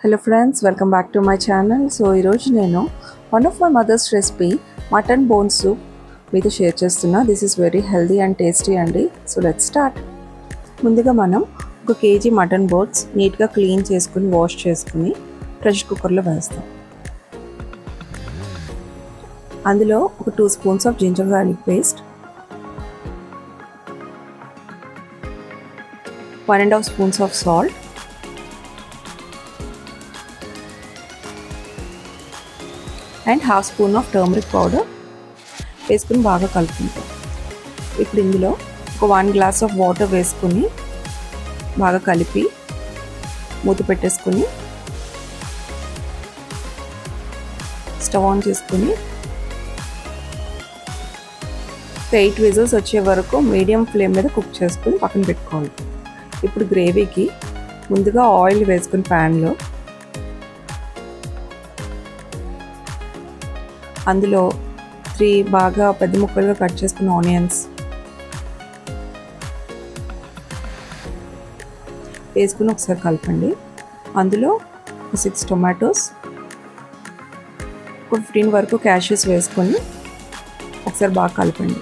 Hello friends, welcome back to my channel. So one of my mother's recipe mutton bone soup meeto share chestunna. This is very healthy and tasty andi. So let's start. Munduga manam 1 kg mutton bones neat ga clean cheskuni wash cheskuni pressure cooker lo vestam. Andulo 2 spoons of ginger garlic paste, 1.5 spoons of salt, and half spoon of turmeric powder వేసుకుని బాగా కలుపుకుంటాం. ఇప్పుడు ఇందులో 1 glass of water వేసుకుని బాగా కలిపి మూత పెట్టేసుకుని stove on చేసుకుని 8 whistles వచ్చే వరకు మీడియం ఫ్లేమ్ మీద కుక్ చేసుకుని పక్కన పెట్టుకోవాలి. ఇప్పుడు గ్రేవీకి ముందుగా ఆయిల్ వేసుకుని ప్యాన్లో అందులో 3 బాగా పెద్ద ముక్కలుగా కట్ చేసుకున్న ఆనియన్స్ వేసుకుని ఒకసారి కలపండి. అందులో 6 టొమాటోస్, 15 వరకు క్యాష్యూస్ వేసుకొని ఒకసారి బాగా కలపండి.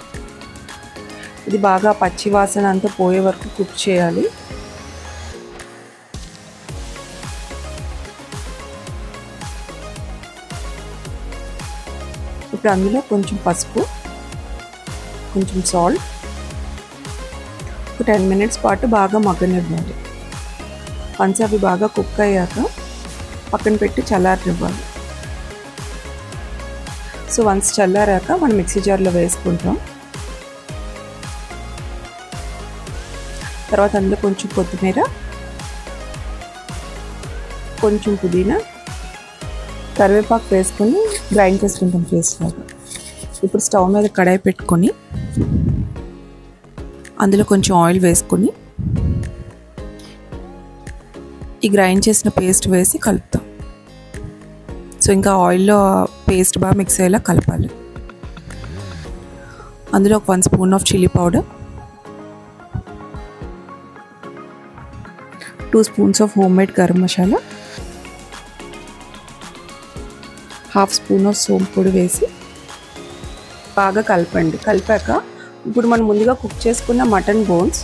ఇది బాగా పచ్చి వాసన అంతా పోయే వరకు కుక్ చేయాలి. ఇప్పుడు అందులో కొంచెం పసుపు, కొంచెం సాల్ట్, 10 minutes పాటు బాగా మగ్గనివ్వాలి. వన్స్ అవి బాగా కుక్ అయ్యాక పక్కన పెట్టి చల్లారనివ్వాలి. సో వన్స్ చల్లారాక మనం మిక్సీ జార్లో వేసుకుంటాం. తర్వాత అందులో కొంచెం కొత్తిమీర, కొంచెం పుదీనా, కరివేపాకు వేసుకొని గ్రైండ్ చేసుకుంటాం పేస్ట్ లాగా. ఇప్పుడు స్టవ్ మీద కడాయి పెట్టుకొని అందులో కొంచెం ఆయిల్ వేసుకొని ఈ గ్రైండ్ చేసిన పేస్ట్ వేసి కలుపుతాం. సో ఇంకా ఆయిల్లో పేస్ట్ బాగా మిక్స్ అయ్యేలా కలపాలి. అందులో 1 spoon of chilli powder, 2 spoons of homemade garam masala, half spoon of సోంపు పొడి వేసి బాగా కలపండి. కలిపాక ఇప్పుడు మనం ముందుగా కుక్ చేసుకున్న మటన్ బోన్స్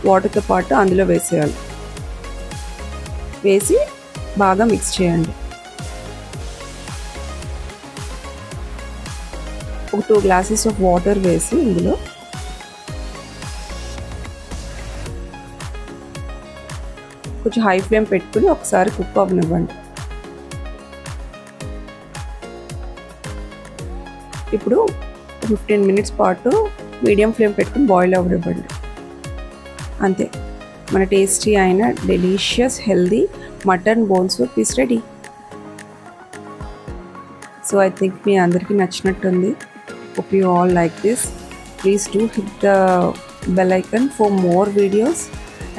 వాటర్తో పాటు అందులో వేసేయాలి. వేసి బాగా మిక్స్ చేయండి. ఒక 2 glasses ఆఫ్ వాటర్ వేసి ఇందులో కొంచెం హై ఫ్లేమ్ పెట్టుకుని ఒకసారి కుక్ అవ్వనివ్వండి. ఇప్పుడు 15 minutes పాటు మీడియం ఫ్లేమ్ పెట్టుకుని బాయిల్ అవ్వనివ్వండి. అంతే, మన టేస్టీ అయిన delicious healthy mutton bone soup is ready. So I think మీ అందరికీ నచ్చినట్టుంది. Hope you all like this. Please do hit the bell icon for more videos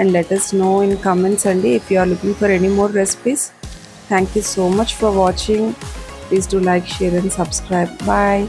and let us know in comments andi if you are looking for any more recipes. Thank you so much for watching. Please do like, share and subscribe. Bye.